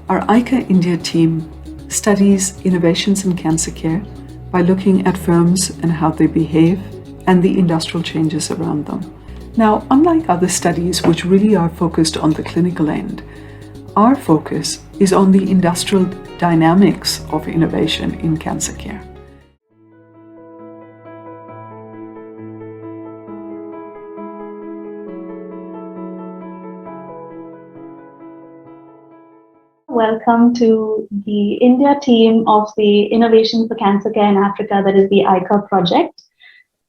Our ICA India team studies innovations in cancer care by looking at firms and how they behave and the industrial changes around them. Now, unlike other studies which really are focused on the clinical end, our focus is on the industrial dynamics of innovation in cancer care. Welcome to the India team of the Innovation for Cancer Care in Africa, that is the ICA project.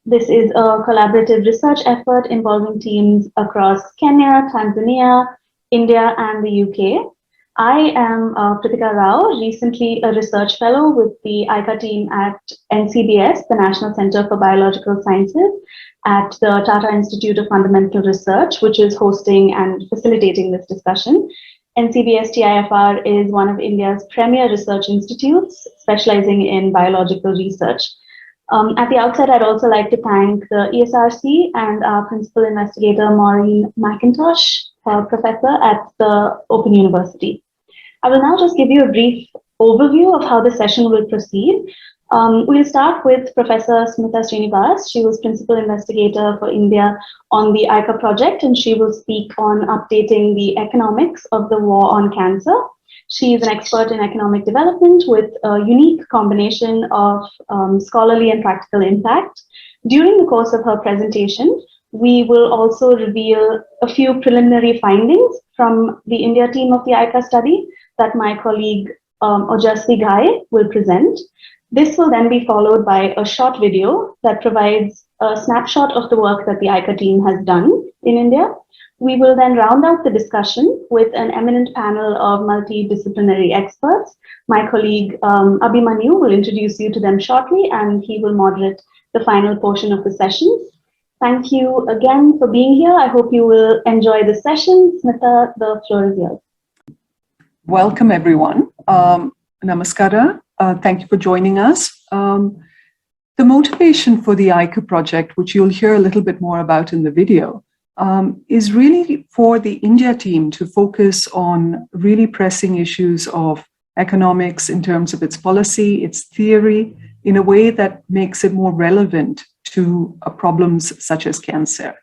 This is a collaborative research effort involving teams across Kenya, Tanzania, India, and the UK. I am Pritika Rao, recently a research fellow with the ICA team at NCBS, the National Center for Biological Sciences, at the Tata Institute of Fundamental Research, which is hosting and facilitating this discussion. NCBS TIFR is one of India's premier research institutes specializing in biological research. At the outset, I'd also like to thank the ESRC and our principal investigator, Maureen McIntosh, professor at the Open University. I will now just give you a brief overview of how the session will proceed. We'll start with Professor Smita Srinivas. She was principal investigator for India on the ICA project, and she will speak on updating the economics of the war on cancer. She is an expert in economic development with a unique combination of scholarly and practical impact. During the course of her presentation, we will also reveal a few preliminary findings from the India team of the ICA study that my colleague Ojasvi Ghai will present. This will then be followed by a short video that provides a snapshot of the work that the ICA team has done in India. We will then round out the discussion with an eminent panel of multidisciplinary experts. My colleague Abhimanyu will introduce you to them shortly, and he will moderate the final portion of the session. Thank you again for being here. I hope you will enjoy the session. Smita, the floor is yours. Welcome, everyone. Namaskara. Thank you for joining us. The motivation for the ICA project, which you'll hear a little bit more about in the video, is really for the India team to focus on really pressing issues of economics in terms of its policy, its theory, in a way that makes it more relevant to problems such as cancer.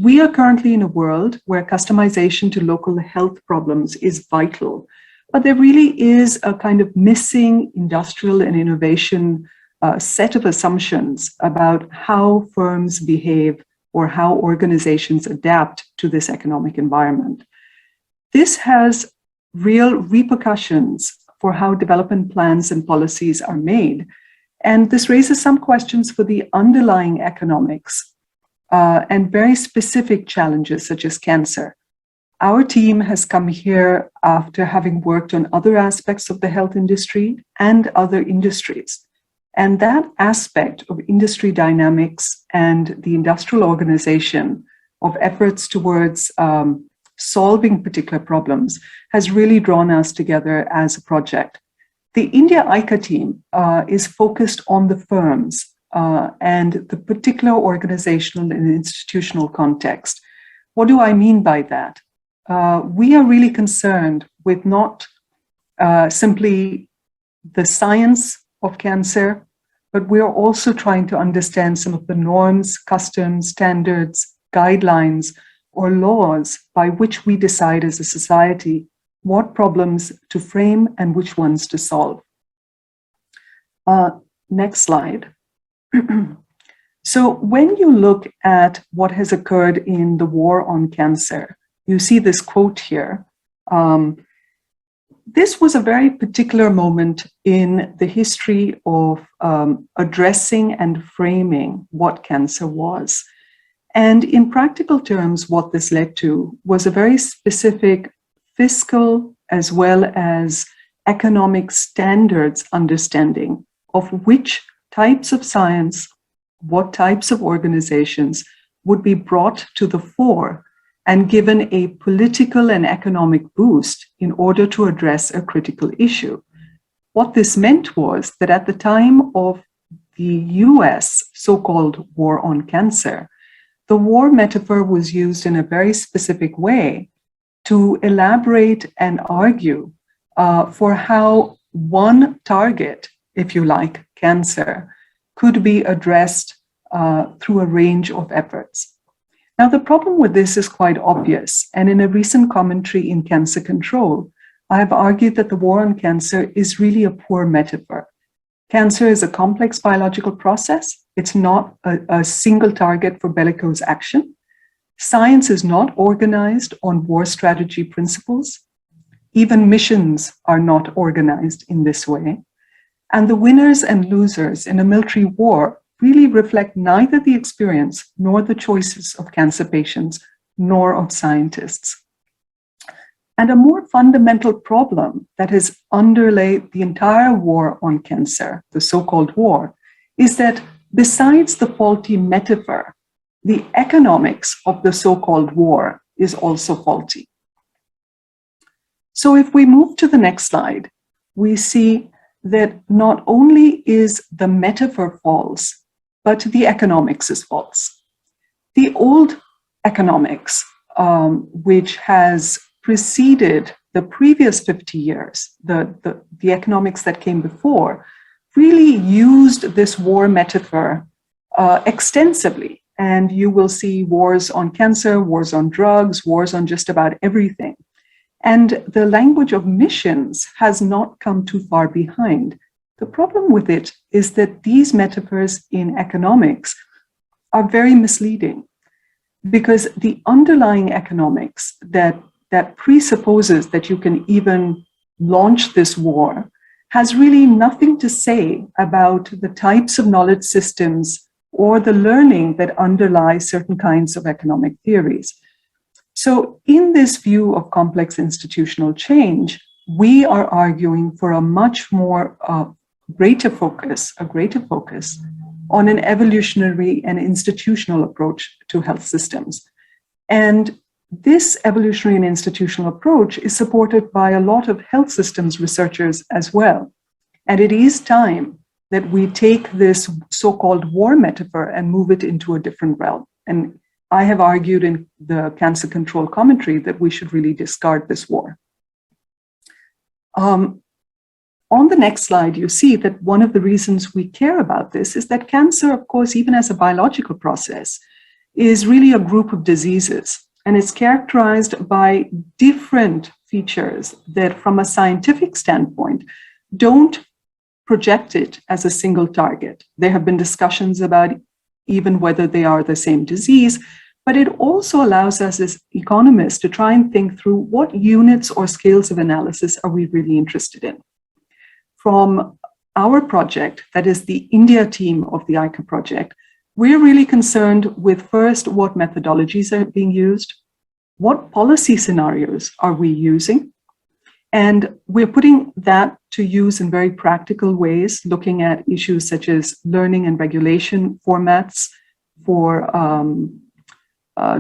We are currently in a world where customization to local health problems is vital. But there really is a kind of missing industrial and innovation set of assumptions about how firms behave or how organizations adapt to this economic environment. This has real repercussions for how development plans and policies are made. And this raises some questions for the underlying economics and very specific challenges such as cancer. Our team has come here after having worked on other aspects of the health industry and other industries. And that aspect of industry dynamics and the industrial organization of efforts towards solving particular problems has really drawn us together as a project. The India ICA team is focused on the firms and the particular organizational and institutional context. What do I mean by that? We are really concerned with not simply the science of cancer, but we are also trying to understand some of the norms, customs, standards, guidelines, or laws by which we decide as a society what problems to frame and which ones to solve. Next slide. So when you look at what has occurred in the war on cancer, you see this quote here. This was a very particular moment in the history of addressing and framing what cancer was. And in practical terms, what this led to was a very specific fiscal as well as economic standards understanding of which types of science, what types of organizations would be brought to the fore and given a political and economic boost in order to address a critical issue. What this meant was that at the time of the US so-called war on cancer, the war metaphor was used in a very specific way to elaborate and argue for how one target, if you like, cancer, could be addressed through a range of efforts. Now, the problem with this is quite obvious, and in a recent commentary in Cancer Control, I have argued that the war on cancer is really a poor metaphor. Cancer is a complex biological process. It's not a single target for bellicose action. Science is not organized on war strategy principles. Even missions are not organized in this way. And the winners and losers in a military war really reflect neither the experience nor the choices of cancer patients, nor of scientists. And a more fundamental problem that has underlaid the entire war on cancer, the so-called war, is that besides the faulty metaphor, the economics of the so-called war is also faulty. So if we move to the next slide, we see that not only is the metaphor false, but the economics is false. The old economics, which has preceded the previous 50 years, the economics that came before, really used this war metaphor extensively. And you will see wars on cancer, wars on drugs, wars on just about everything. And the language of missions has not come too far behind. The problem with it is that these metaphors in economics are very misleading, because the underlying economics that presupposes that you can even launch this war has really nothing to say about the types of knowledge systems or the learning that underlie certain kinds of economic theories. So in this view of complex institutional change, we are arguing for a much more greater focus on an evolutionary and institutional approach to health systems. And this evolutionary and institutional approach is supported by a lot of health systems researchers as well. And it is time that we take this so-called war metaphor and move it into a different realm. And I have argued in the Cancer Control commentary that we should really discard this war. On the next slide, you see that one of the reasons we care about this is that cancer, of course, even as a biological process, is really a group of diseases. And it's characterized by different features that, from a scientific standpoint, don't project it as a single target. There have been discussions about even whether they are the same disease, but it also allows us as economists to try and think through what units or scales of analysis are we really interested in. From our project, that is the India team of the ICA project, we're really concerned with first, what methodologies are being used, what policy scenarios are we using, and we're putting that to use in very practical ways, looking at issues such as learning and regulation formats for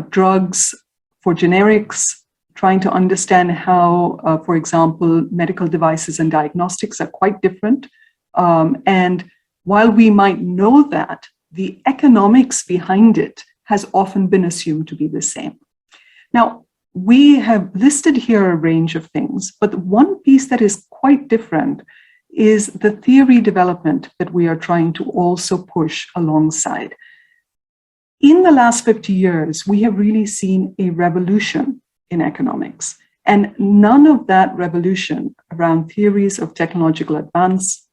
drugs, for generics, trying to understand how, for example, medical devices and diagnostics are quite different. And while we might know that, the economics behind it has often been assumed to be the same. Now, we have listed here a range of things, but one piece that is quite different is the theory development that we are trying to also push alongside. In the last 50 years, we have really seen a revolution in economics, and none of that revolution around theories of technological advance,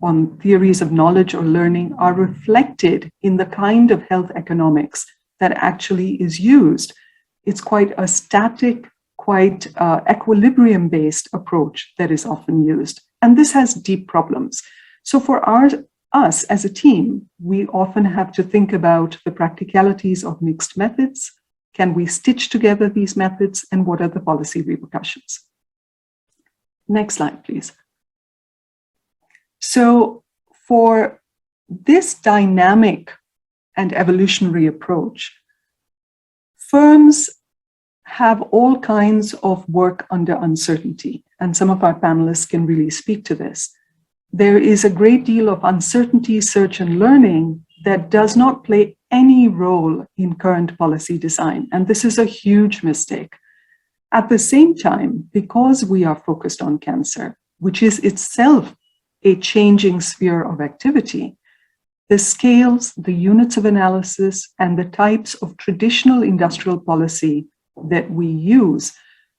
on theories of knowledge or learning, are reflected in the kind of health economics that actually is used. It's quite a static, quite equilibrium-based approach that is often used. And this has deep problems. So for us as a team, we often have to think about the practicalities of mixed methods. Can we stitch together these methods, and what are the policy repercussions? Next slide, please. So for this dynamic and evolutionary approach, firms have all kinds of work under uncertainty, and some of our panelists can really speak to this. There is a great deal of uncertainty, search, and learning that does not play any role in current policy design, and this is a huge mistake. At the same time, because we are focused on cancer, which is itself a changing sphere of activity, the scales, the units of analysis, and the types of traditional industrial policy that we use,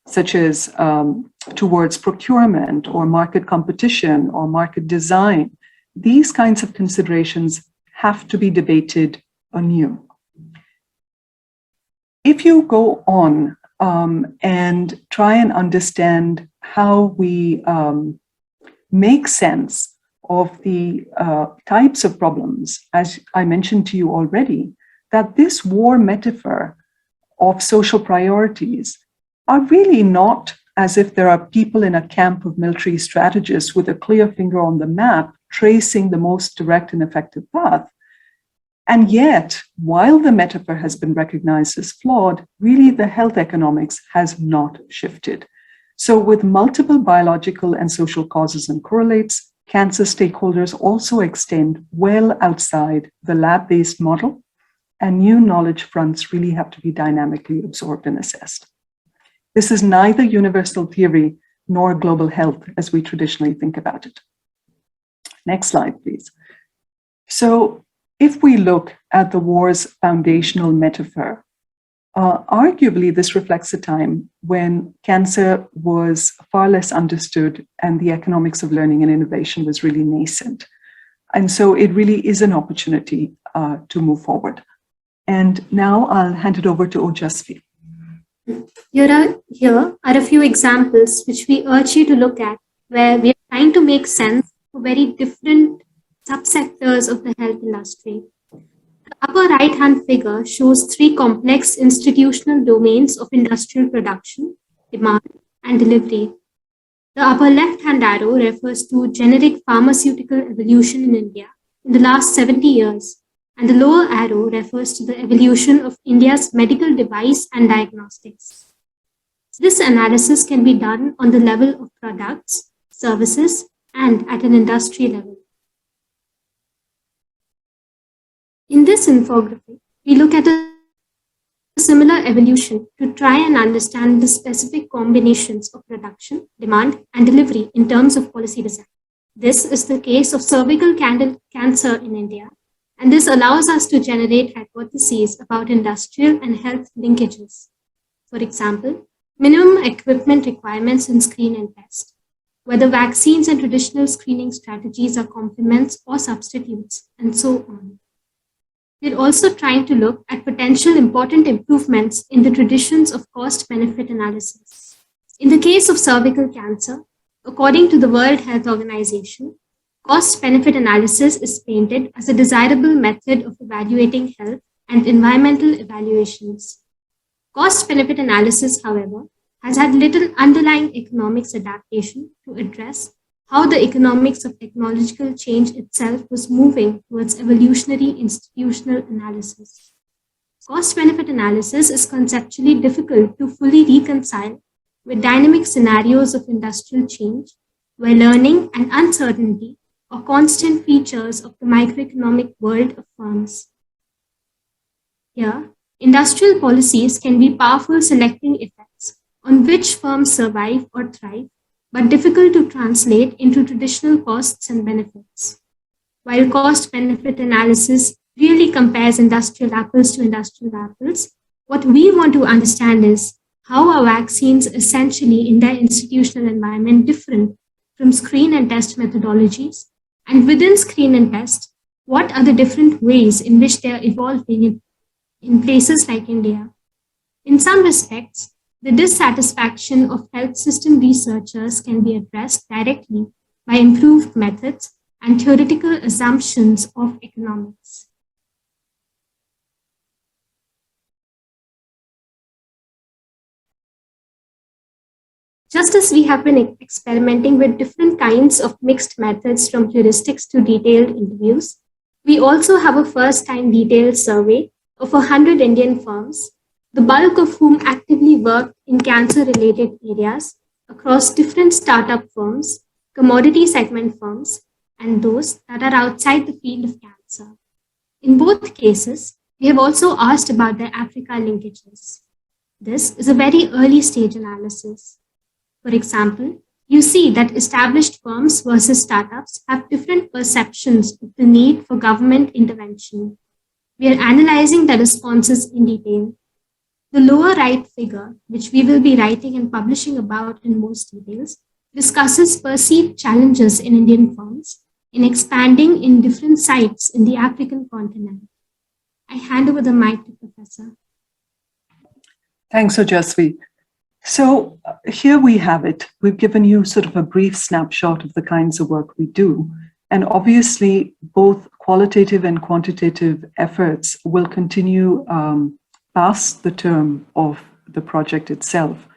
such as towards procurement or market competition or market design, these kinds of considerations have to be debated anew. If you go on and try and understand how we make sense of the types of problems, as I mentioned to you already, that this war metaphor of social priorities are really not as if there are people in a camp of military strategists with a clear finger on the map tracing the most direct and effective path. And yet, while the metaphor has been recognized as flawed, really the health economics has not shifted. So with multiple biological and social causes and correlates, cancer stakeholders also extend well outside the lab-based model, and new knowledge fronts really have to be dynamically absorbed and assessed. This is neither universal theory nor global health as we traditionally think about it. Next slide, please. So if we look at the war's foundational metaphor, arguably this reflects a time when cancer was far less understood and the economics of learning and innovation was really nascent. And so it really is an opportunity to move forward. And now I'll hand it over to Ojasvi. Here are a few examples which we urge you to look at, where we are trying to make sense of very different subsectors of the health industry. The upper right-hand figure shows three complex institutional domains of industrial production, demand, and delivery. The upper left-hand arrow refers to generic pharmaceutical evolution in India in the last 70 years, and the lower arrow refers to the evolution of India's medical device and diagnostics. This analysis can be done on the level of products, services, and at an industry level. In this infographic, we look at a similar evolution to try and understand the specific combinations of production, demand, and delivery in terms of policy design. This is the case of cervical cancer in India, and this allows us to generate hypotheses about industrial and health linkages. For example, minimum equipment requirements in screen and test, whether vaccines and traditional screening strategies are complements or substitutes, and so on. We're also trying to look at potential important improvements in the traditions of cost-benefit analysis. In the case of cervical cancer, according to the World Health Organization, cost-benefit analysis is painted as a desirable method of evaluating health and environmental evaluations. Cost-benefit analysis, however, has had little underlying economics adaptation to address how the economics of technological change itself was moving towards evolutionary institutional analysis. Cost-benefit analysis is conceptually difficult to fully reconcile with dynamic scenarios of industrial change, where learning and uncertainty are constant features of the microeconomic world of firms. Here, industrial policies can be powerful selecting effects on which firms survive or thrive, but difficult to translate into traditional costs and benefits. While cost-benefit analysis really compares industrial apples to industrial apples, what we want to understand is how are vaccines essentially in their institutional environment different from screen and test methodologies, and within screen and test, what are the different ways in which they are evolving in places like India. In some respects, the dissatisfaction of health system researchers can be addressed directly by improved methods and theoretical assumptions of economics. Just as we have been experimenting with different kinds of mixed methods from heuristics to detailed interviews, we also have a first-time detailed survey of 100 Indian firms, the bulk of whom actively work in cancer-related areas across different startup firms, commodity segment firms, and those that are outside the field of cancer. In both cases, we have also asked about their Africa linkages. This is a very early stage analysis. For example, you see that established firms versus startups have different perceptions of the need for government intervention. We are analyzing the responses in detail. The lower right figure, which we will be writing and publishing about in most details, discusses perceived challenges in Indian firms in expanding in different sites in the African continent. I hand over the mic to Professor. Thanks, Ojasvi. So here we have it. We've given you sort of a brief snapshot of the kinds of work we do. And obviously, both qualitative and quantitative efforts will continue past the term of the project itself.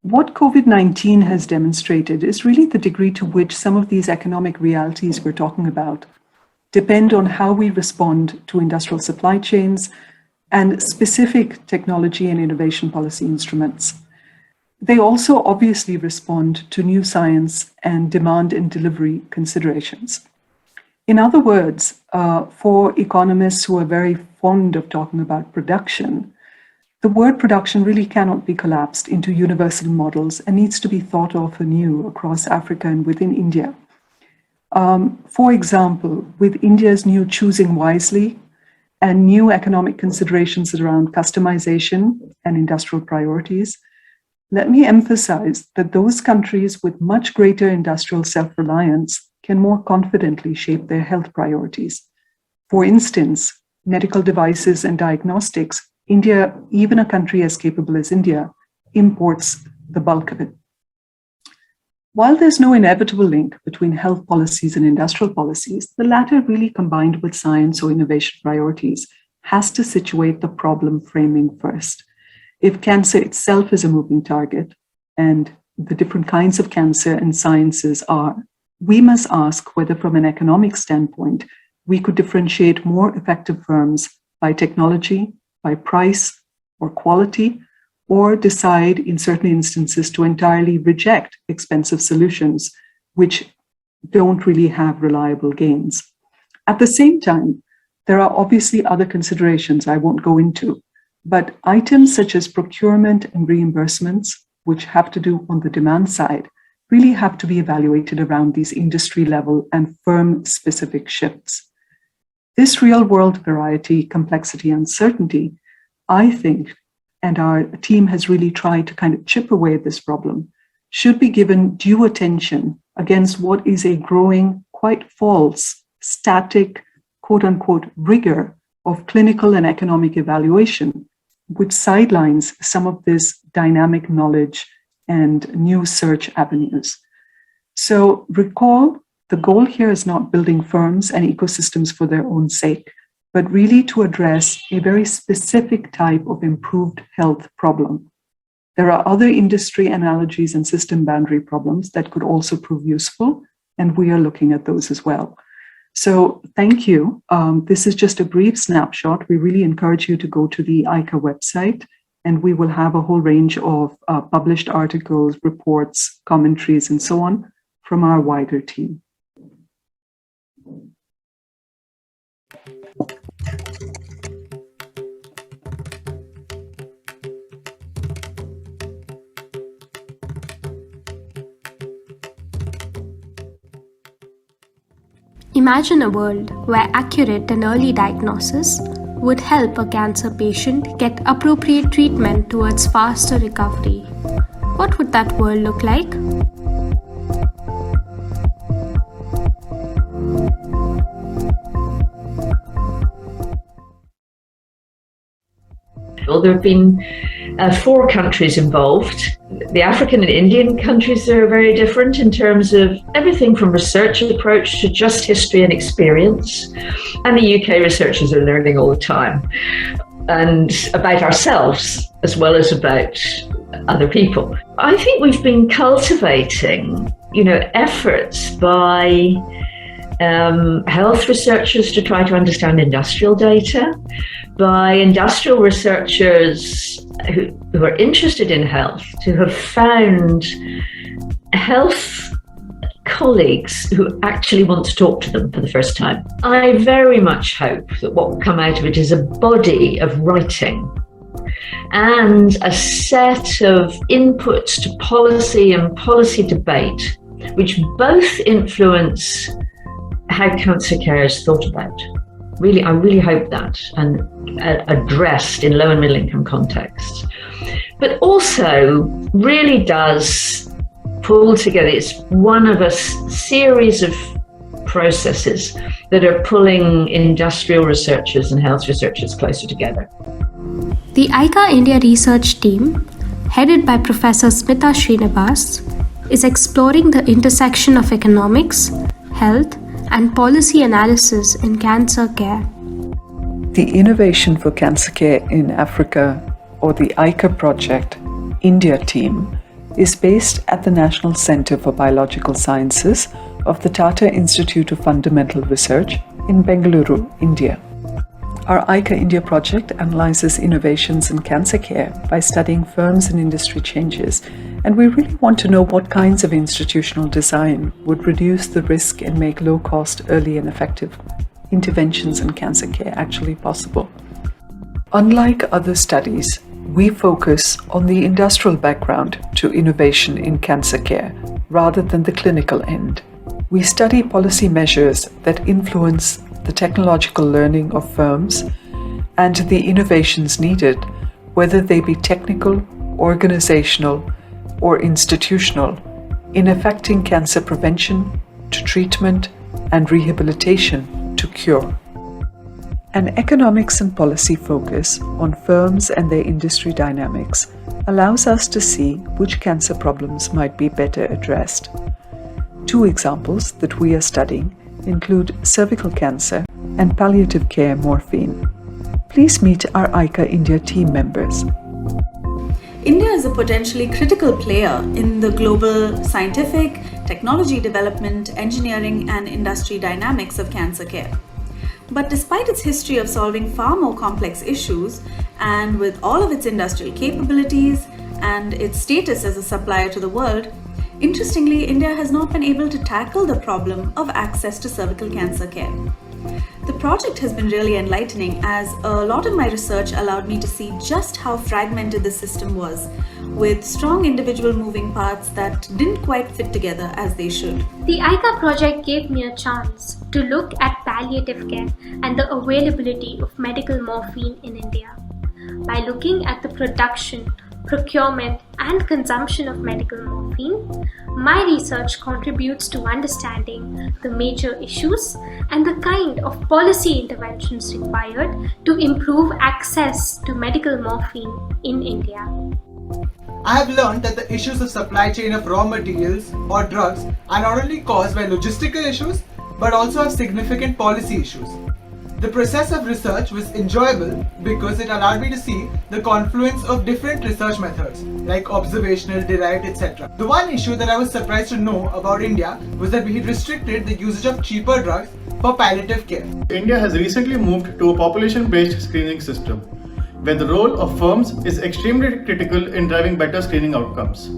What COVID-19 has demonstrated is really the degree to which some of these economic realities we're talking about depend on how we respond to industrial supply chains and specific technology and innovation policy instruments. They also obviously respond to new science and demand and delivery considerations. In other words, for economists who are very fond of talking about production, the word production really cannot be collapsed into universal models and needs to be thought of anew across Africa and within India. For example, with India's new choosing wisely and new economic considerations around customization and industrial priorities, let me emphasize that those countries with much greater industrial self-reliance can more confidently shape their health priorities. For instance, medical devices and diagnostics, India, even a country as capable as India, imports the bulk of it. While there's no inevitable link between health policies and industrial policies, the latter really combined with science or innovation priorities has to situate the problem framing first. If cancer itself is a moving target, and the different kinds of cancer and sciences are, we must ask whether from an economic standpoint, we could differentiate more effective firms by technology, by price or quality, or decide in certain instances to entirely reject expensive solutions which don't really have reliable gains. At the same time, there are obviously other considerations I won't go into, but items such as procurement and reimbursements, which have to do on the demand side, really have to be evaluated around these industry level and firm specific shifts. This real world variety, complexity, uncertainty, I think, and our team has really tried to kind of chip away at this problem, should be given due attention against what is a growing, quite false, static, quote unquote, rigor of clinical and economic evaluation, which sidelines some of this dynamic knowledge and new search avenues. So recall, the goal here is not building firms and ecosystems for their own sake, but really to address a very specific type of improved health problem. There are other industry analogies and system boundary problems that could also prove useful, and we are looking at those as well. So thank you. This is just a brief snapshot. We really encourage you to go to the ICA website, and we will have a whole range of published articles, reports, commentaries, and so on from our wider team. Imagine a world where accurate and early diagnosis would help a cancer patient get appropriate treatment towards faster recovery. What would that world look like? Well, there have been 4 countries involved. The African and Indian countries are very different in terms of everything from research approach to just history and experience. And the UK researchers are learning all the time, and about ourselves as well as about other people. I think we've been cultivating, efforts by health researchers to try to understand industrial data, by industrial researchers who are interested in health to have found health colleagues who actually want to talk to them for the first time. I very much hope that what will come out of it is a body of writing and a set of inputs to policy and policy debate, which both influence how cancer care is thought about. Really, I really hope that and addressed in low and middle income contexts. But also really does pull together, it's one of a series of processes that are pulling industrial researchers and health researchers closer together. The ICA India research team, headed by Professor Smita Srinivas, is exploring the intersection of economics, health, and policy analysis in cancer care. The Innovation for Cancer Care in Africa, or the ICA Project India team, is based at the National Centre for Biological Sciences of the Tata Institute of Fundamental Research in Bengaluru, India. Our ICA India project analyzes innovations in cancer care by studying firms and industry changes, and we really want to know what kinds of institutional design would reduce the risk and make low-cost, early and effective interventions in cancer care actually possible. Unlike other studies, we focus on the industrial background to innovation in cancer care rather than the clinical end. We study policy measures that influence the technological learning of firms and the innovations needed, whether they be technical, organizational, or institutional, in affecting cancer prevention to treatment and rehabilitation to cure. An economics and policy focus on firms and their industry dynamics allows us to see which cancer problems might be better addressed. Two examples that we are studying include cervical cancer and palliative care morphine. Please meet our ICA India team members. India is a potentially critical player in the global scientific, technology development, engineering, and industry dynamics of cancer care. But despite its history of solving far more complex issues, and with all of its industrial capabilities and its status as a supplier to the world, interestingly, India has not been able to tackle the problem of access to cervical cancer care. The project has been really enlightening, as a lot of my research allowed me to see just how fragmented the system was, with strong individual moving parts that didn't quite fit together as they should. The ICA project gave me a chance to look at palliative care and the availability of medical morphine in India. By looking at the production, procurement, and consumption of medical morphine, my research contributes to understanding the major issues and the kind of policy interventions required to improve access to medical morphine in India. I have learned that the issues of supply chain of raw materials or drugs are not only caused by logistical issues, but also have significant policy issues. The process of research was enjoyable because it allowed me to see the confluence of different research methods like observational, derived, etc. The one issue that I was surprised to know about India was that we had restricted the usage of cheaper drugs for palliative care. India has recently moved to a population-based screening system, where the role of firms is extremely critical in driving better screening outcomes.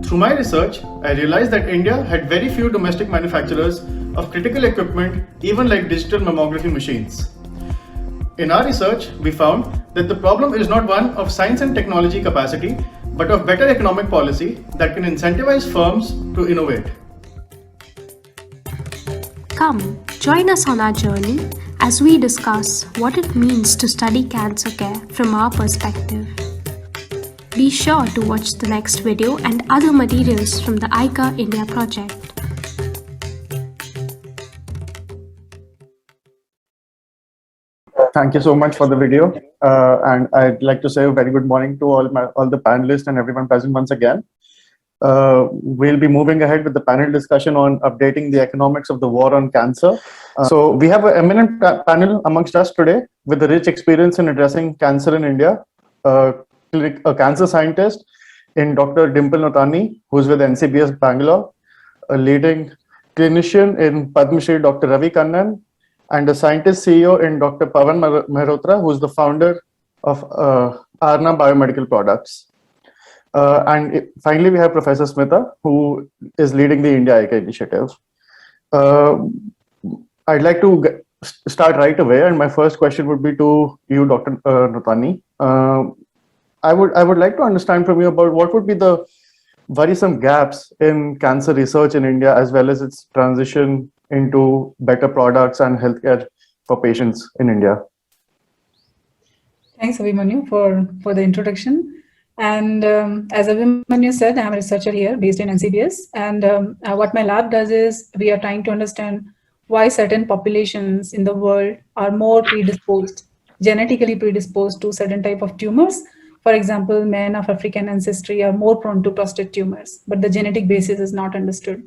Through my research, I realized that India had very few domestic manufacturers of critical equipment, even like digital mammography machines. In our research, we found that the problem is not one of science and technology capacity, but of better economic policy that can incentivize firms to innovate. Come, join us on our journey as we discuss what it means to study cancer care from our perspective. Be sure to watch the next video and other materials from the ICA India project. Thank you so much for the video, and I'd like to say a very good morning to all the panelists and everyone present once again. We'll be moving ahead with the panel discussion on updating the economics of the war on cancer. So we have an eminent panel amongst us today with a rich experience in addressing cancer in India. A cancer scientist in Dr. Dimple Notani, who's with NCBS Bangalore, a leading clinician in Padma Shri Dr. Ravi Kannan, and a scientist CEO in Dr. Pawan Mehrotra, who's the founder of Arna Biomedical Products. And finally, we have Professor Smita, who is leading the India ICA initiative. I'd like to start right away, and my first question would be to you, Dr. Notani. I would like to understand from you about what would be the worrisome gaps in cancer research in India, as well as its transition into better products and healthcare for patients in India. Thanks, Abhimanyu, for the introduction. And as Abhimanyu said, I'm a researcher here based in NCBS. And what my lab does is we are trying to understand why certain populations in the world are more predisposed, genetically predisposed to certain type of tumors. For example, men of African ancestry are more prone to prostate tumors, but the genetic basis is not understood.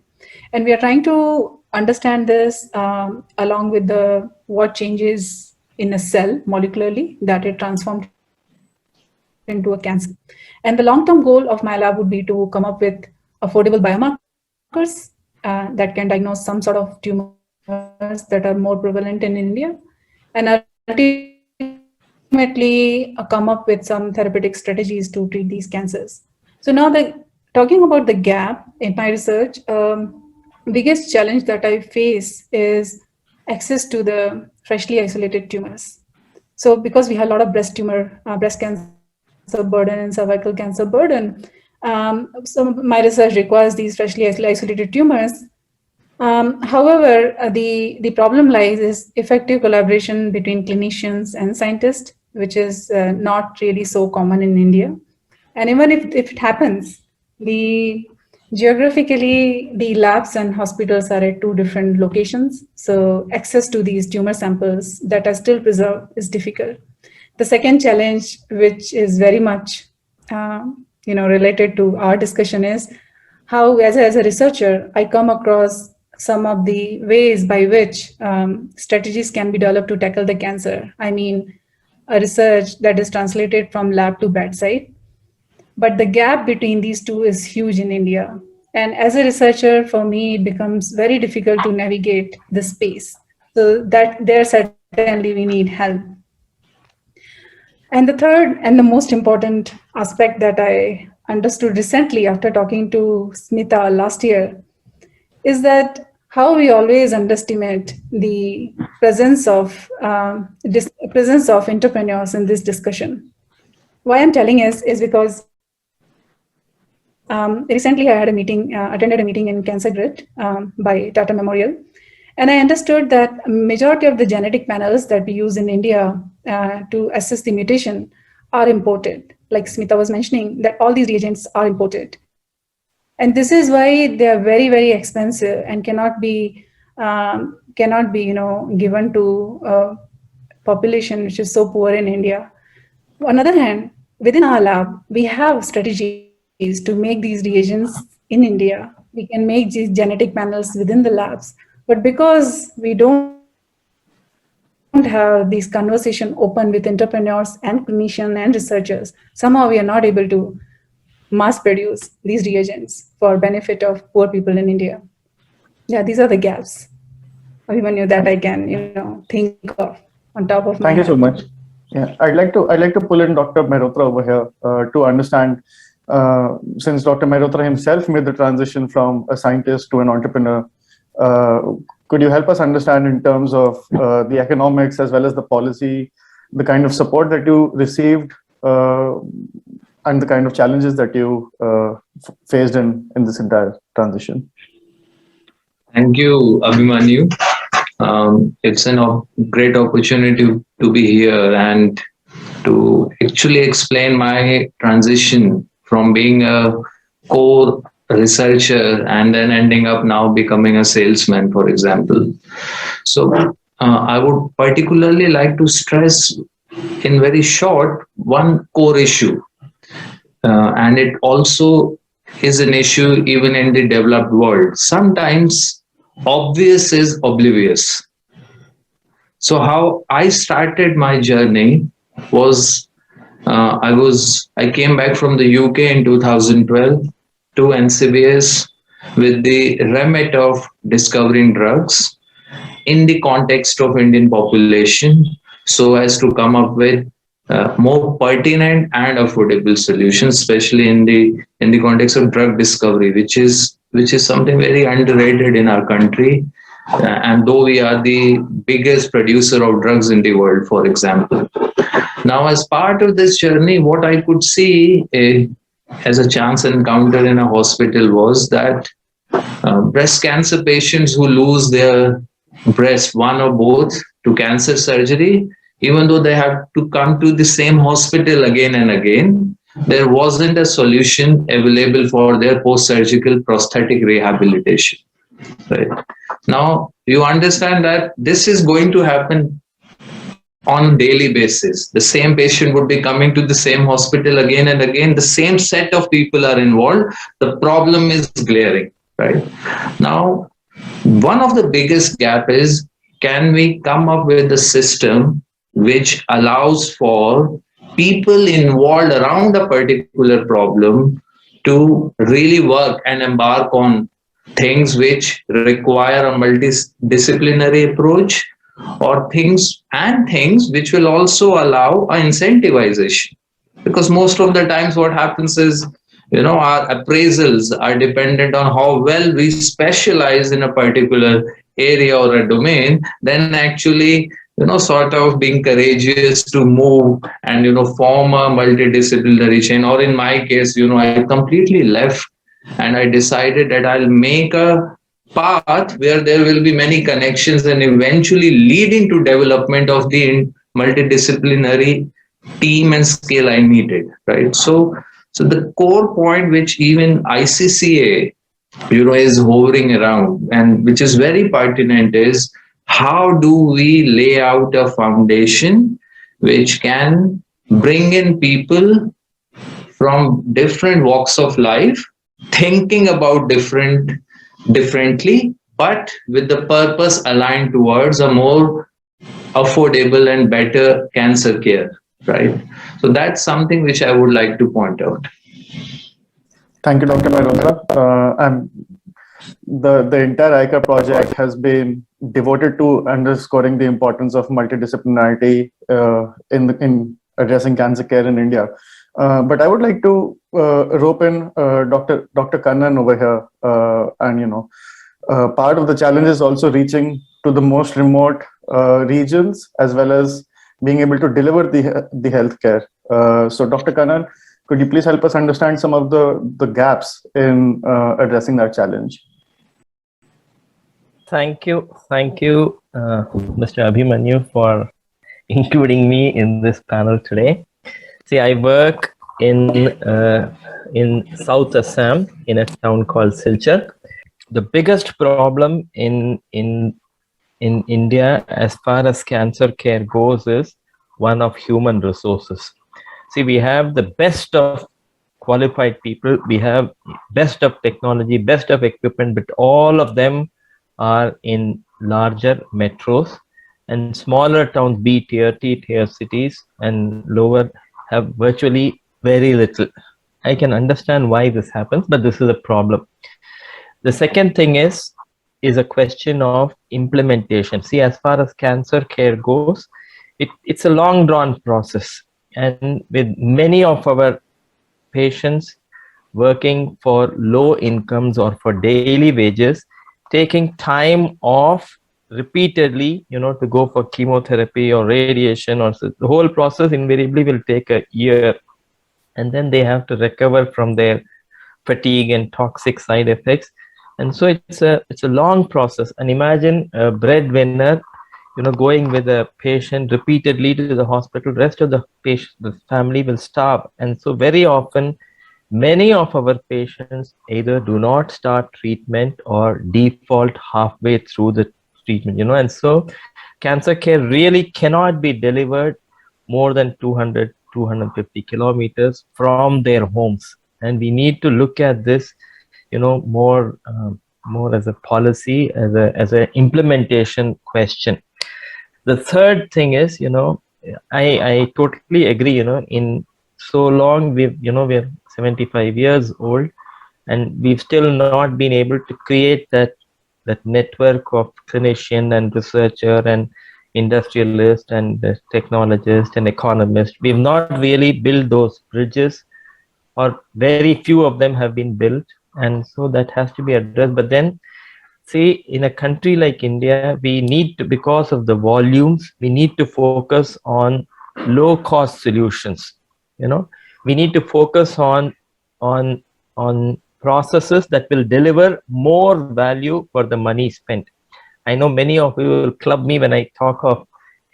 And we are trying to understand this along with what changes in a cell molecularly that it transforms into a cancer. And the long-term goal of my lab would be to come up with affordable biomarkers that can diagnose some sort of tumors that are more prevalent in India, and ultimately come up with some therapeutic strategies to treat these cancers. So now talking about the gap in my research, biggest challenge that I face is access to the freshly isolated tumors. So because we have a lot of breast cancer burden and cervical cancer burden, so my research requires these freshly isolated tumors. However, the problem lies is effective collaboration between clinicians and scientists, which is not really so common in India. And even if it happens, geographically, the labs and hospitals are at two different locations. So access to these tumor samples that are still preserved is difficult. The second challenge, which is very much related to our discussion, is how, as a researcher, I come across some of the ways by which strategies can be developed to tackle the cancer. I mean, a research that is translated from lab to bedside. But the gap between these two is huge in India. And as a researcher, for me, it becomes very difficult to navigate the space. So that there certainly we need help. And the third and the most important aspect that I understood recently after talking to Smita last year is that how we always underestimate the presence of entrepreneurs in this discussion. Why I'm telling is because recently I had attended a meeting in Cancer Grid by Tata Memorial, and I understood that majority of the genetic panels that we use in India to assess the mutation are imported. Like Smita was mentioning, that all these reagents are imported. And this is why they are very, very expensive and cannot be given to a population which is so poor in India. On the other hand, within our lab, we have strategies to make these reagents in India. We can make these genetic panels within the labs. But because we don't have these conversation open with entrepreneurs and clinicians and researchers, somehow we are not able to mass produce these reagents for benefit of poor people in India. Yeah, these are the gaps. Even that I can, think of on top of my Thank you so much. Yeah, I'd like to pull in Dr. Mehrotra over here to understand, since Dr. Mehrotra himself made the transition from a scientist to an entrepreneur. Could you help us understand in terms of the economics as well as the policy, the kind of support that you received and the kind of challenges that you faced in this entire transition? Thank you, Abhimanyu. It's a great opportunity to be here and to actually explain my transition from being a core researcher and then ending up now becoming a salesman, for example. So I would particularly like to stress in very short one core issue. And it also is an issue even in the developed world. Sometimes obvious is oblivious. So how I started my journey was I came back from the UK in 2012 to NCBS with the remit of discovering drugs in the context of Indian population, so as to come up with more pertinent and affordable solutions, especially in the context of drug discovery, which is something very underrated in our country. And though we are the biggest producer of drugs in the world, for example. Now, as part of this journey, what I could see as a chance encounter in a hospital was that breast cancer patients who lose their breast, one or both, to cancer surgery, even though they have to come to the same hospital again and again, there wasn't a solution available for their post-surgical prosthetic rehabilitation. Right. Now, you understand that this is going to happen on a daily basis. The same patient would be coming to the same hospital again and again. The same set of people are involved. The problem is glaring, right? Now, one of the biggest gap is, can we come up with a system which allows for people involved around a particular problem to really work and embark on things which require a multidisciplinary approach, or things which will also allow a incentivization? Because most of the times what happens is, our appraisals are dependent on how well we specialize in a particular area or a domain, then actually, sort of being courageous to move and, form a multidisciplinary chain. Or in my case, I completely left and I decided that I'll make a path where there will be many connections and eventually leading to development of the multidisciplinary team and scale I needed, right? So the core point which even ICCA, is hovering around, and which is very pertinent, is how do we lay out a foundation which can bring in people from different walks of life, thinking about differently, but with the purpose aligned towards a more affordable and better cancer care, right? So that's something which I would like to point out. Thank you, Dr. Mairundra. And the entire ICA project has been devoted to underscoring the importance of multidisciplinarity in addressing cancer care in India. But I would like to rope in Dr. Kannan over here. And, part of the challenge is also reaching to the most remote regions, as well as being able to deliver the healthcare. So Dr. Kannan, could you please help us understand some of the gaps in addressing that challenge? Thank you, Mr. Abhimanyu, for including me in this panel today. See, I work in South Assam in a town called Silchar. The biggest problem in India as far as cancer care goes is one of human resources. See, we have the best of qualified people, we have best of technology, best of equipment, but all of them are in larger metros, and smaller towns, be tier cities and lower, have virtually very little. I can understand why this happens, but this is a problem. The second thing is a question of implementation. See, as far as cancer care goes, it's a long drawn process, and with many of our patients working for low incomes or for daily wages, taking time off repeatedly, to go for chemotherapy or radiation, or the whole process invariably will take a year, and then they have to recover from their fatigue and toxic side effects. And so it's a long process. And imagine a breadwinner, going with a patient repeatedly to the hospital, rest of the family will starve. And so very often, many of our patients either do not start treatment or default halfway through the treatment, and so cancer care really cannot be delivered more than 200-250 kilometers from their homes. And we need to look at this, more as a policy, as a implementation question. The third thing is, I totally agree, in so long we're 75 years old, and we've still not been able to create that network of clinician and researcher and industrialist and technologist and economist. We've not really built those bridges, or very few of them have been built, and so that has to be addressed. But then, see, in a country like India, we need to, because of the volumes, we need to focus on low cost solutions. We need to focus on processes that will deliver more value for the money spent. I know many of you will club me when I talk of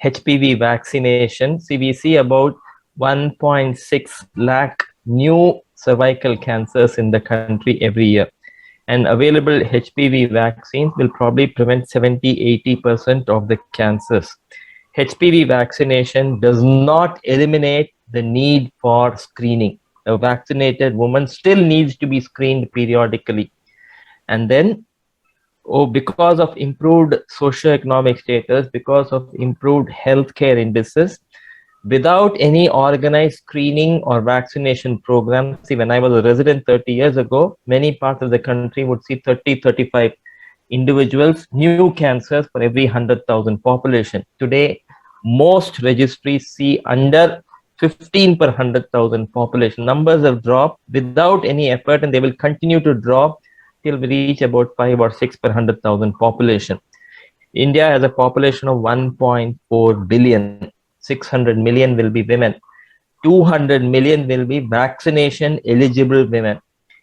HPV vaccination. See, we see about 1.6 lakh new cervical cancers in the country every year. And available HPV vaccines will probably prevent 70-80% of the cancers. HPV vaccination does not eliminate the need for screening. A vaccinated woman still needs to be screened periodically. And then, because of improved socioeconomic status, because of improved healthcare indices, without any organized screening or vaccination program. See, when I was a resident 30 years ago, many parts of the country would see 30, 35 individuals, new cancers for every 100,000 population. Today, most registries see under 15 per 100,000 population. Numbers have dropped without any effort, and they will continue to drop till we reach about 5 or 6 per 100,000 population. India has a population of 1.4 billion. 600 million will be women. 200 million will be vaccination eligible women.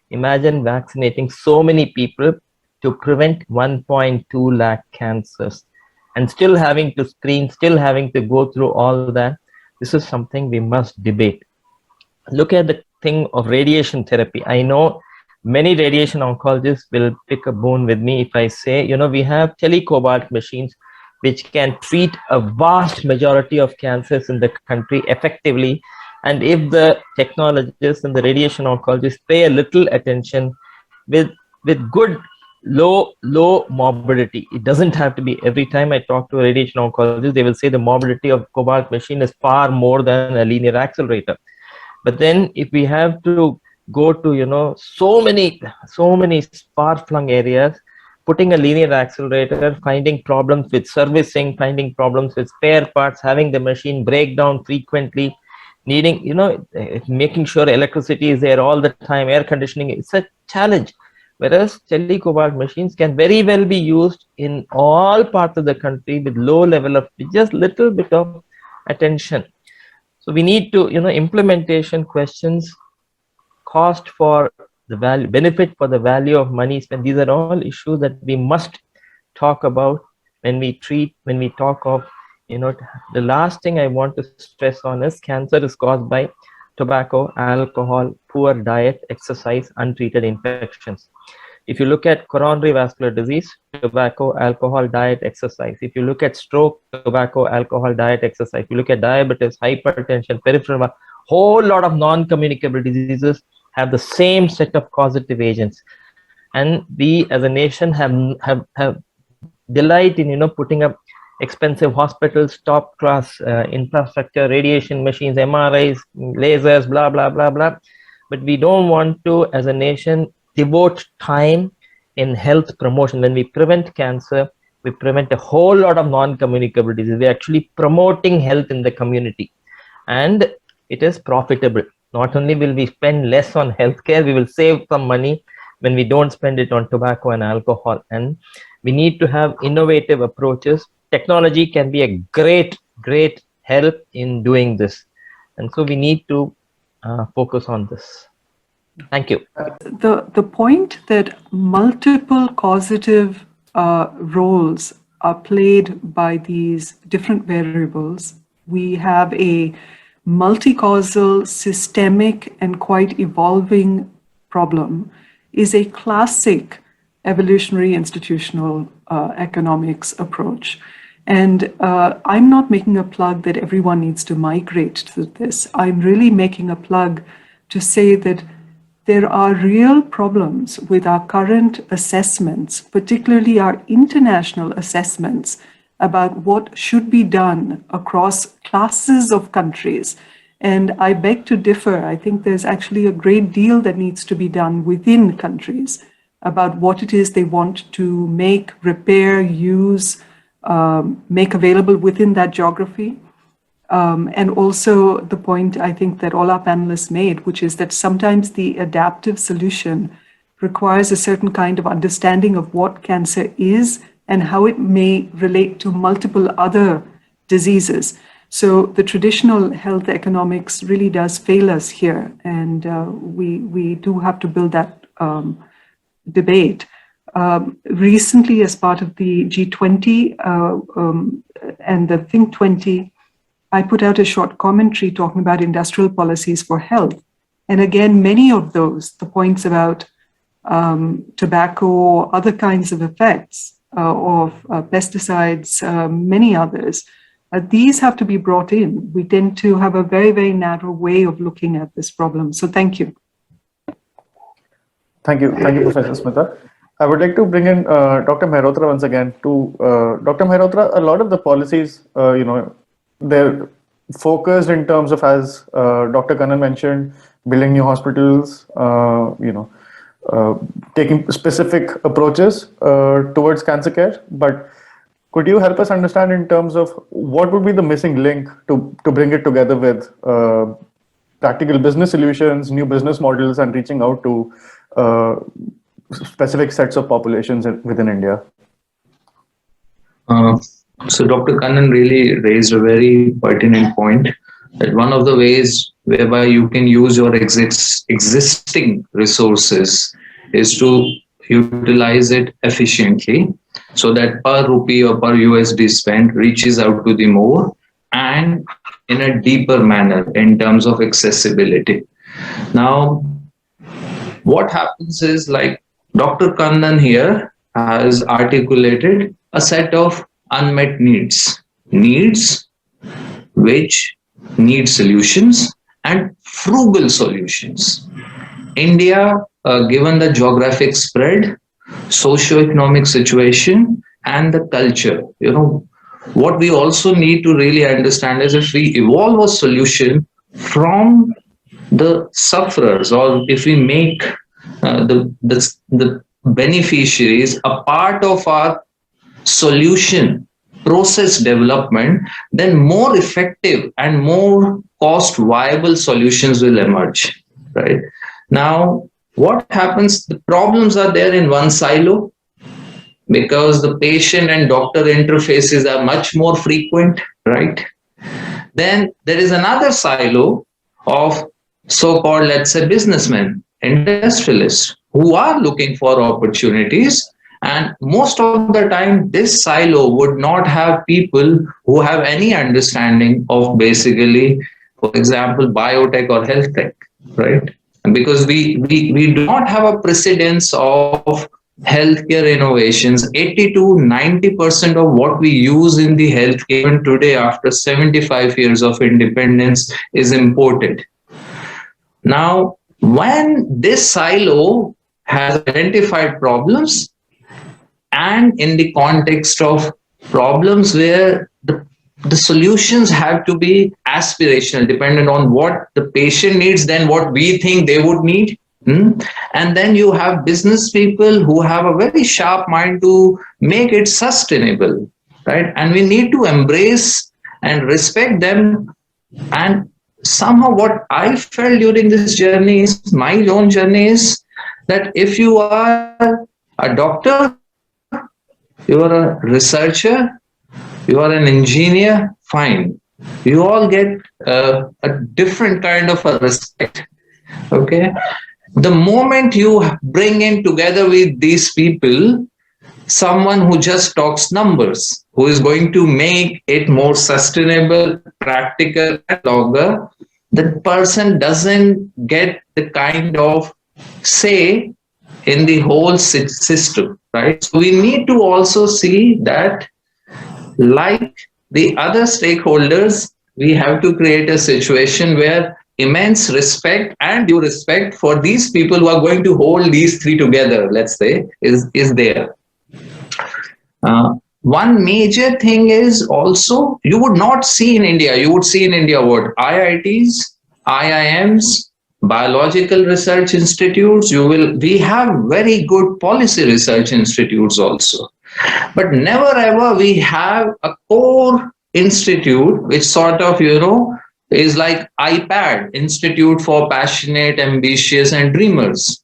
Imagine vaccinating so many people to prevent 1.2 lakh cancers, and still having to screen, still having to go through all that. This is something we must debate. Look at the thing of radiation therapy. I know many radiation oncologists will pick a bone with me if I say, we have telecobalt machines which can treat a vast majority of cancers in the country effectively. And if the technologists and the radiation oncologists pay a little attention with good low morbidity, it doesn't have to be every time I talk to a radiation oncologist, they will say the morbidity of cobalt machine is far more than a linear accelerator. But then if we have to go to, so many far-flung areas, putting a linear accelerator, finding problems with servicing, finding problems with spare parts, having the machine break down frequently, needing, making sure electricity is there all the time, air conditioning, it's a challenge. Whereas telecobalt machines can very well be used in all parts of the country with low level of, just little bit of attention. So we need to, implementation questions, cost for the value, benefit for the value of money spent. These are all issues that we must talk about when we talk of, the last thing I want to stress on is cancer is caused by tobacco, alcohol, poor diet, exercise, untreated infections. If you look at coronary vascular disease, tobacco, alcohol, diet, exercise. If you look at stroke, tobacco, alcohol, diet, exercise. If you look at diabetes, hypertension, peripheral, whole lot of non-communicable diseases have the same set of causative agents. And we as a nation have delight in, putting up expensive hospitals, top class infrastructure, radiation machines, MRIs, lasers, blah, blah, blah, blah. But we don't want to, as a nation, devote time in health promotion. When we prevent cancer, we prevent a whole lot of non-communicable disease. We're actually promoting health in the community. And it is profitable. Not only will we spend less on healthcare, we will save some money when we don't spend it on tobacco and alcohol. And we need to have innovative approaches. Technology can be a great help in doing this. And so we need to focus on this. Thank you. The point that multiple causative roles are played by these different variables, we have a multi-causal, systemic, and quite evolving problem, is a classic evolutionary institutional economics approach. And I'm not making a plug that everyone needs to migrate to this. I'm really making a plug to say that there are real problems with our current assessments, particularly our international assessments about what should be done across classes of countries. And I beg to differ. I think there's actually a great deal that needs to be done within countries about what it is they want to make, repair, use, make available within that geography. And also the point I think that all our panelists made, which is that sometimes the adaptive solution requires a certain kind of understanding of what cancer is and how it may relate to multiple other diseases. So the traditional health economics really does fail us here, and we do have to build that debate. Recently, as part of the G20 and the Think 20, I put out a short commentary talking about industrial policies for health. And again, many of those, the points about tobacco or other kinds of effects of pesticides, many others, these have to be brought in. We tend to have a very, very narrow way of looking at this problem. So thank you. Thank you, Professor Smita. I would like to bring in Dr. Mehrotra once again. Dr. Mehrotra, a lot of the policies, they're focused in terms of, as Dr. Kannan mentioned, building new hospitals, taking specific approaches towards cancer care. But could you help us understand in terms of what would be the missing link to bring it together with practical business solutions, new business models, and reaching out to specific sets of populations within India? So Dr. Kannan really raised a very pertinent point, that one of the ways whereby you can use your existing resources is to utilize it efficiently, so that per rupee or per USD spent reaches out to the more and in a deeper manner in terms of accessibility. Now, what happens is, like Dr. Kannan here has articulated a set of unmet needs which need solutions and frugal solutions. India, given the geographic spread, socio-economic situation, and the culture, what we also need to really understand is, if we evolve a solution from the sufferers, or if we make the beneficiaries a part of our solution process development, then more effective and more cost viable solutions will emerge, right? Now, what happens? The problems are there in one silo because the patient and doctor interfaces are much more frequent, right? Then there is another silo of so-called, let's say, businessmen, industrialists, who are looking for opportunities. And most of the time, this silo would not have people who have any understanding of basically, for example, biotech or health tech, right? And because we do not have a precedence of healthcare innovations. 80 to 90% of what we use in the healthcare today, after 75 years of independence, is imported. Now, when this silo has identified problems, and in the context of problems where the solutions have to be aspirational, dependent on what the patient needs than what we think they would need. And then you have business people who have a very sharp mind to make it sustainable, right? And we need to embrace and respect them. And somehow what I felt during this journey is, my own journey is, that if you are a doctor, you are a researcher, you are an engineer, fine. You all get a different kind of a respect, okay? The moment you bring in together with these people someone who just talks numbers, who is going to make it more sustainable, practical, and longer, the person doesn't get the kind of say in the whole system, right? So we need to also see that, like the other stakeholders, we have to create a situation where immense respect and due respect for these people who are going to hold these three together, let's say, is there. One major thing is also, you would not see in India, you would see in India what? IITs, IIMs, biological research institutes. We have very good policy research institutes also. But never ever we have a core institute which sort of, is like IPAD, Institute for Passionate, Ambitious and Dreamers.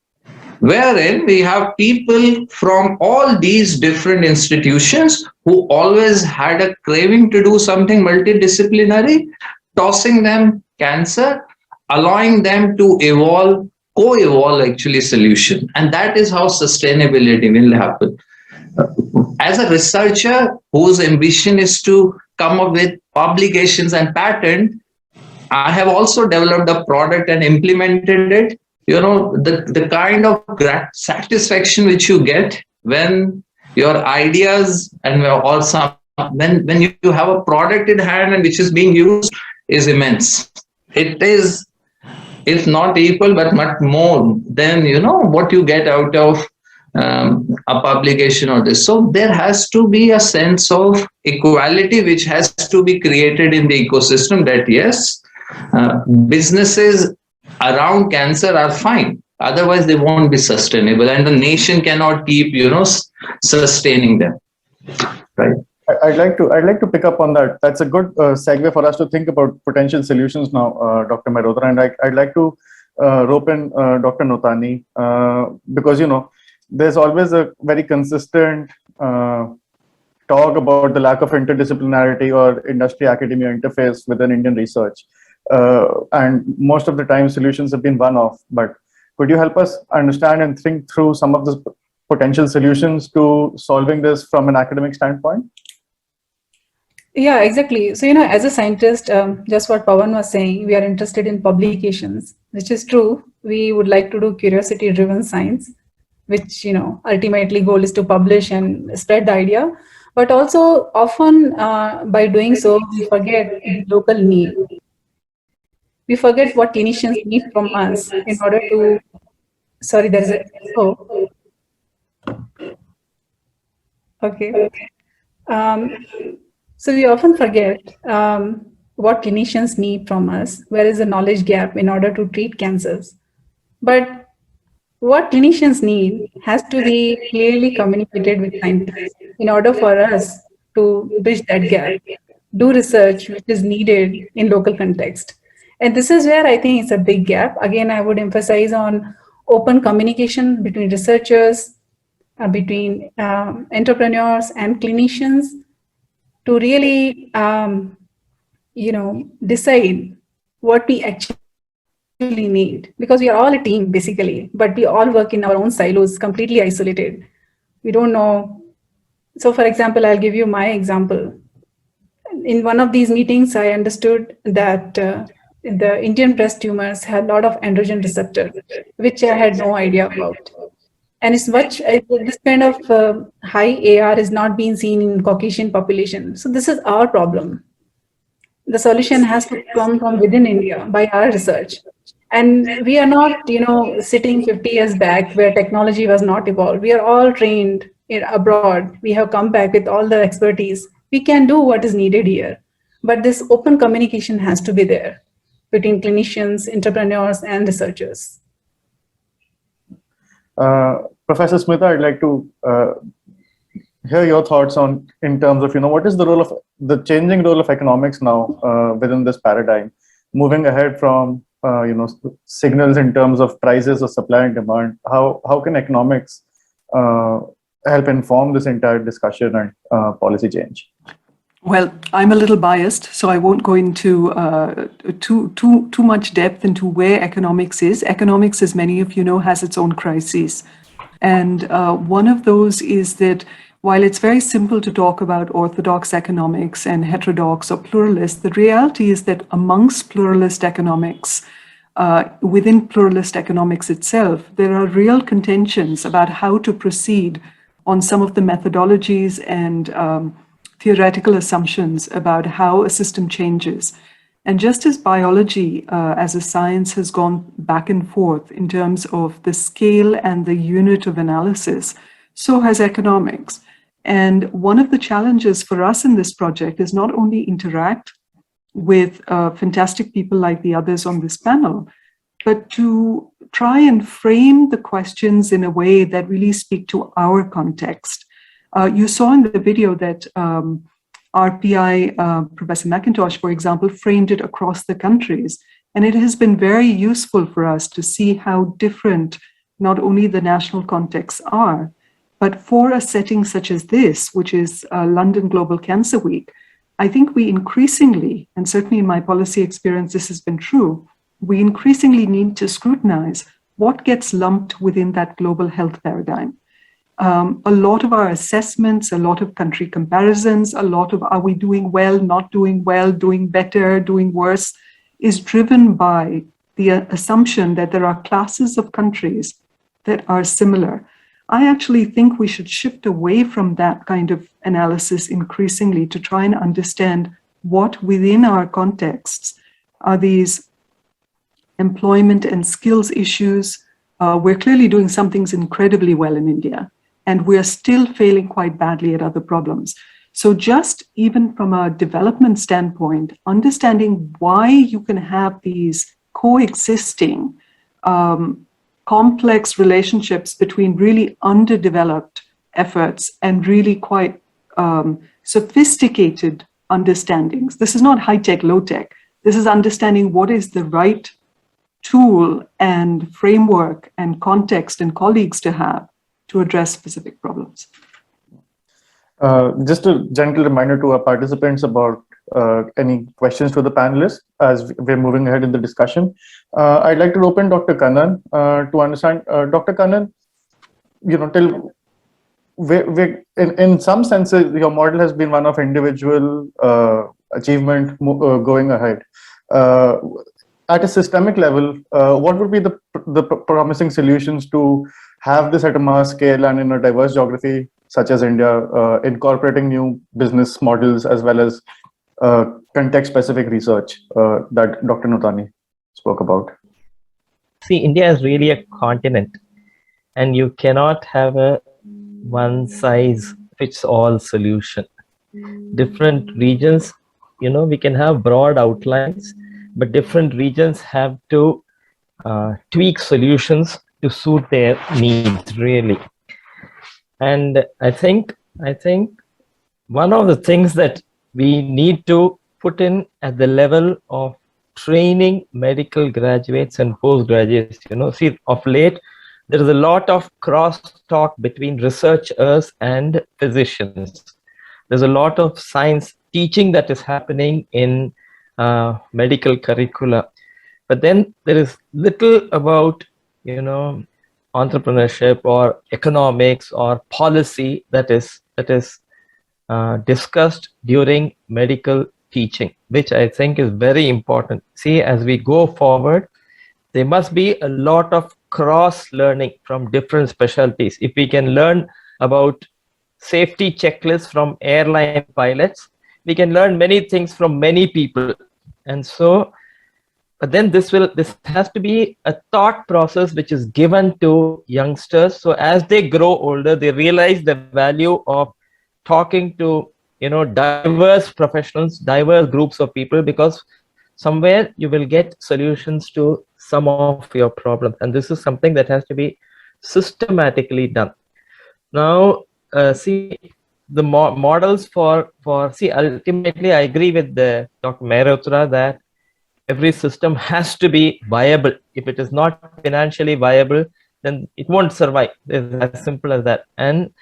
wherein we have people from all these different institutions who always had a craving to do something multidisciplinary, tossing them cancer, allowing them to evolve, co-evolve actually solution. And that is how sustainability will happen. As a researcher whose ambition is to come up with publications and patent, I have also developed a product and implemented it. You know, the kind of satisfaction which you get when your ideas and also when you have a product in hand and which is being used is immense. It is, if not equal, but much more than, you know, what you get out of a publication or this. So there has to be a sense of equality which has to be created in the ecosystem, that yes, businesses around cancer are fine, otherwise they won't be sustainable, and the nation cannot keep, you know, sustaining them, right? I'd like to pick up on that. That's a good segue for us to think about potential solutions now, Dr. Mehrotra, and I'd like to rope in Dr. Notani, because, you know, there's always a very consistent talk about the lack of interdisciplinarity or industry-academia interface within Indian research. And most of the time solutions have been one-off, but could you help us understand and think through some of the potential solutions to solving this from an academic standpoint? Yeah, exactly. So, you know, as a scientist, just what Pawan was saying, we are interested in publications, which is true. We would like to do curiosity-driven science, which, you know, ultimately goal is to publish and spread the idea. But also often by doing so, we forget the local need. We forget what clinicians need from us in order to, sorry, there is a, oh. Okay. So we often forget what clinicians need from us, where is the knowledge gap in order to treat cancers. But what clinicians need has to be clearly communicated with scientists in order for us to bridge that gap, do research which is needed in local context. And this is where I think it's a big gap. Again, I would emphasize on open communication between researchers, between entrepreneurs and clinicians to really, you know, decide what we actually need, because we are all a team basically, but we all work in our own silos, completely isolated. We don't know. So for example, I'll give you my example. In one of these meetings, I understood that the Indian breast tumors had a lot of androgen receptors, which I had no idea about. And it's much, this kind of high AR is not being seen in Caucasian population. So this is our problem. The solution has to come from within India by our research. And we are not, you know, sitting 50 years back where technology was not evolved. We are all trained abroad. We have come back with all the expertise. We can do what is needed here. But this open communication has to be there between clinicians, entrepreneurs, and researchers. Professor Smita, I'd like to hear your thoughts on, in terms of, you know, what is the role of the changing role of economics now within this paradigm, moving ahead from you know, signals in terms of prices or supply and demand. How can economics help inform this entire discussion and policy change? Well, I'm a little biased, so I won't go into too much depth into where economics is. Economics, as many of you know, has its own crises. And one of those is that while it's very simple to talk about orthodox economics and heterodox or pluralist, the reality is that amongst pluralist economics, within pluralist economics itself, there are real contentions about how to proceed on some of the methodologies and theoretical assumptions about how a system changes. And just as biology as a science has gone back and forth in terms of the scale and the unit of analysis, so has economics. And one of the challenges for us in this project is not only interact with fantastic people like the others on this panel, but to try and frame the questions in a way that really speak to our context. You saw in the video that our PI, Professor McIntosh, for example, framed it across the countries. And it has been very useful for us to see how different not only the national contexts are, but for a setting such as this, which is London Global Cancer Week, I think we increasingly, and certainly in my policy experience, this has been true, we increasingly need to scrutinize what gets lumped within that global health paradigm. A lot of our assessments, a lot of country comparisons, a lot of are we doing well, not doing well, doing better, doing worse, is driven by the assumption that there are classes of countries that are similar. I actually think we should shift away from that kind of analysis increasingly to try and understand what within our contexts are these employment and skills issues. We're clearly doing some things incredibly well in India, and we're still failing quite badly at other problems. So just even from a development standpoint, understanding why you can have these coexisting complex relationships between really underdeveloped efforts and really quite sophisticated understandings. This is not high-tech, low-tech. This is understanding what is the right tool and framework and context and colleagues to have to address specific problems. Just a gentle reminder to our participants about any questions to the panelists as we're moving ahead in the discussion. I'd like to open Dr. Kannan to understand. Dr. Kannan, till in some senses, your model has been one of individual achievement going ahead. At a systemic level, what would be the promising solutions to have this at a mass scale and in a diverse geography such as India, incorporating new business models as well as context-specific research that Dr. Nootani spoke about? See, India is really a continent, and you cannot have a one-size-fits-all solution. Different regions, we can have broad outlines, but different regions have to tweak solutions to suit their needs, really. And I think one of the things that we need to put in at the level of training medical graduates and postgraduates, see, of late, there is a lot of cross-talk between researchers and physicians. There's a lot of science teaching that is happening in medical curricula. But then there is little about, entrepreneurship or economics or policy that is discussed during medical teaching, which I think is very important. See, as we go forward, there must be a lot of cross-learning from different specialties. If we can learn about safety checklists from airline pilots, we can learn many things from many people. And so, but then this has to be a thought process which is given to youngsters. So as they grow older, they realize the value of talking to diverse professionals, diverse groups of people, because somewhere you will get solutions to some of your problems, and this is something that has to be systematically done. Now, see, the models for ultimately, I agree with Dr. Mehrotra that every system has to be viable. If it is not financially viable, then it won't survive. It's as simple as that. And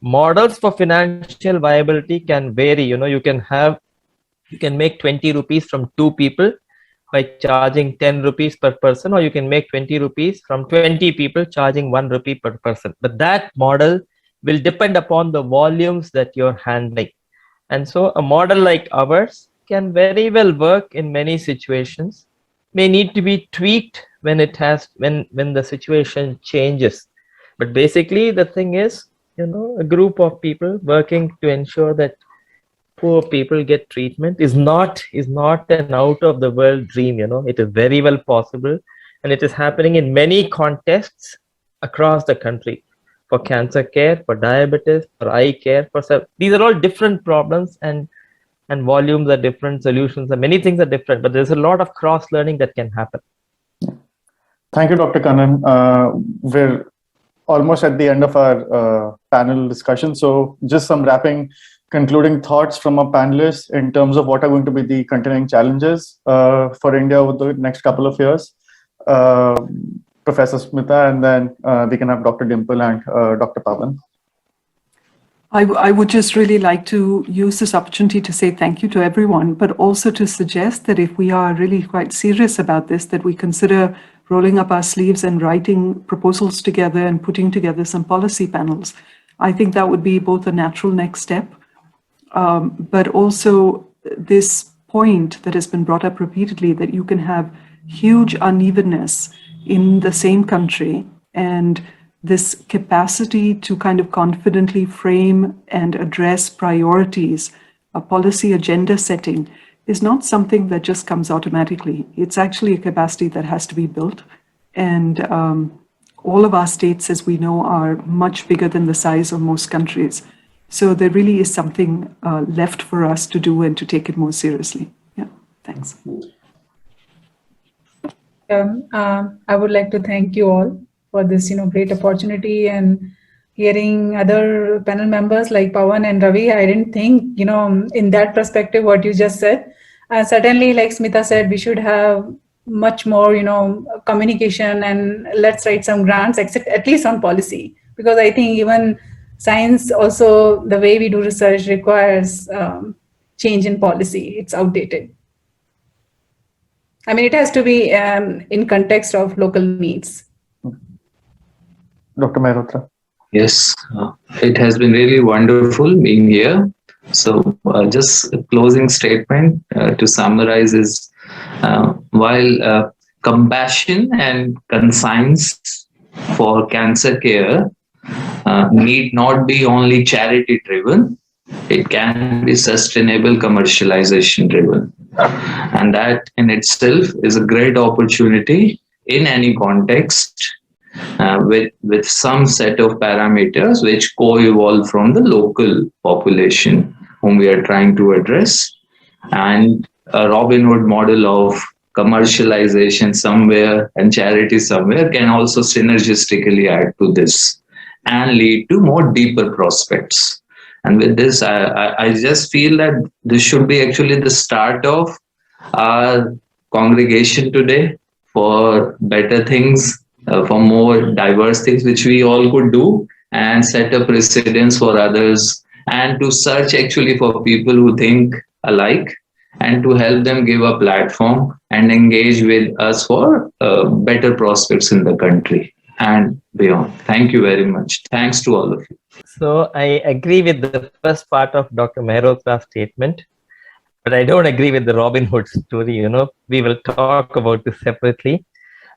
models for financial viability can vary. You can make 20 rupees from 2 people by charging 10 rupees per person, or you can make 20 rupees from 20 people charging 1 rupee per person. But that model will depend upon the volumes that you're handling. And so a model like ours can very well work in many situations, may need to be tweaked when the situation changes. But basically the thing is, a group of people working to ensure that poor people get treatment is not an out of the world dream. It is very well possible, and it is happening in many contexts across the country, for cancer care, for diabetes, for eye care, these are all different problems, and volumes are different, solutions and many things are different, but there's a lot of cross learning that can happen. Thank you, Dr. Kannan. We're almost at the end of our panel discussion. So just some concluding thoughts from our panelists in terms of what are going to be the continuing challenges for India over the next couple of years. Professor Smita, and then we can have Dr. Dimple and Dr. Pawan. I would just really like to use this opportunity to say thank you to everyone, but also to suggest that if we are really quite serious about this, that we consider rolling up our sleeves and writing proposals together and putting together some policy panels. I think that would be both a natural next step, but also this point that has been brought up repeatedly, that you can have huge unevenness in the same country, and this capacity to kind of confidently frame and address priorities, a policy agenda setting, is not something that just comes automatically. It's actually a capacity that has to be built. And all of our states, as we know, are much bigger than the size of most countries. So there really is something left for us to do and to take it more seriously. Yeah, thanks. I would like to thank you all for this, great opportunity, and hearing other panel members like Pawan and Ravi. I didn't think, in that perspective, what you just said. Certainly, like Smita said, we should have much more, communication, and let's write some grants, except at least on policy, because I think even science also, the way we do research requires change in policy. It's outdated. I mean, it has to be in context of local needs. Dr. Mehrotra. Yes, it has been really wonderful being here. So just a closing statement to summarize is, while compassion and conscience for cancer care need not be only charity driven, it can be sustainable commercialization driven. And that in itself is a great opportunity in any context, with some set of parameters which co-evolve from the local population whom we are trying to address, and a Robin Hood model of commercialization somewhere and charity somewhere can also synergistically add to this and lead to more deeper prospects. And with this, I just feel that this should be actually the start of our congregation today for better things, for more diverse things which we all could do, and set a precedence for others, and to search actually for people who think alike, and to help them give a platform and engage with us for better prospects in the country and beyond. Thank you very much. Thanks to all of you. So I agree with the first part of Dr. Mehrotra's statement, but I don't agree with the Robin Hood story. We will talk about this separately.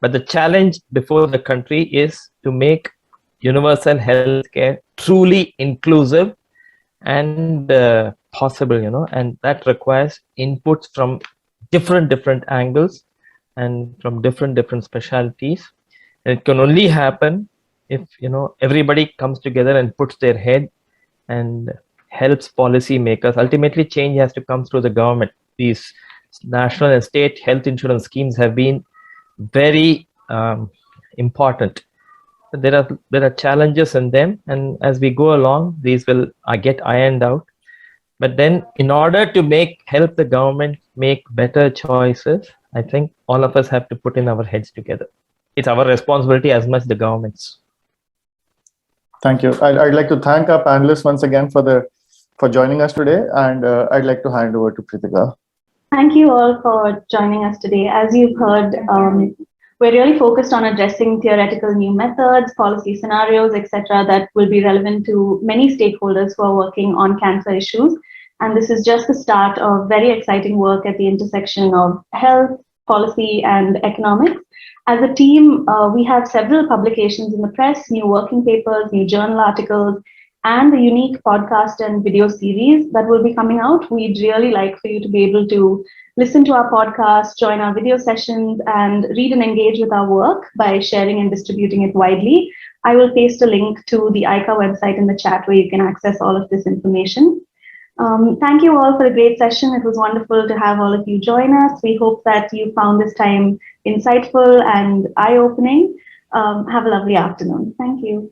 But the challenge before the country is to make universal healthcare truly inclusive and possible, and that requires inputs from different angles and from different specialties. And it can only happen if, everybody comes together and puts their head and helps policy makers. Ultimately, change has to come through the government. These national and state health insurance schemes have been very important. There are challenges in them, and as we go along, these will get ironed out. But then, in order to help the government make better choices, I think all of us have to put in our heads together. It's our responsibility as much the government's. Thank you. I'd like to thank our panelists once again for joining us today, and I'd like to hand over to Pritika. Thank you all for joining us today. As you've heard, we're really focused on addressing theoretical new methods, policy scenarios, etc., that will be relevant to many stakeholders who are working on cancer issues. And this is just the start of very exciting work at the intersection of health, policy, and economics. As a team, we have several publications in the press, new working papers, new journal articles, and a unique podcast and video series that will be coming out. We'd really like for you to be able to listen to our podcast, join our video sessions, and read and engage with our work by sharing and distributing it widely. I will paste a link to the ICA website in the chat where you can access all of this information. Thank you all for a great session. It was wonderful to have all of you join us. We hope that you found this time insightful and eye-opening. Have a lovely afternoon. Thank you.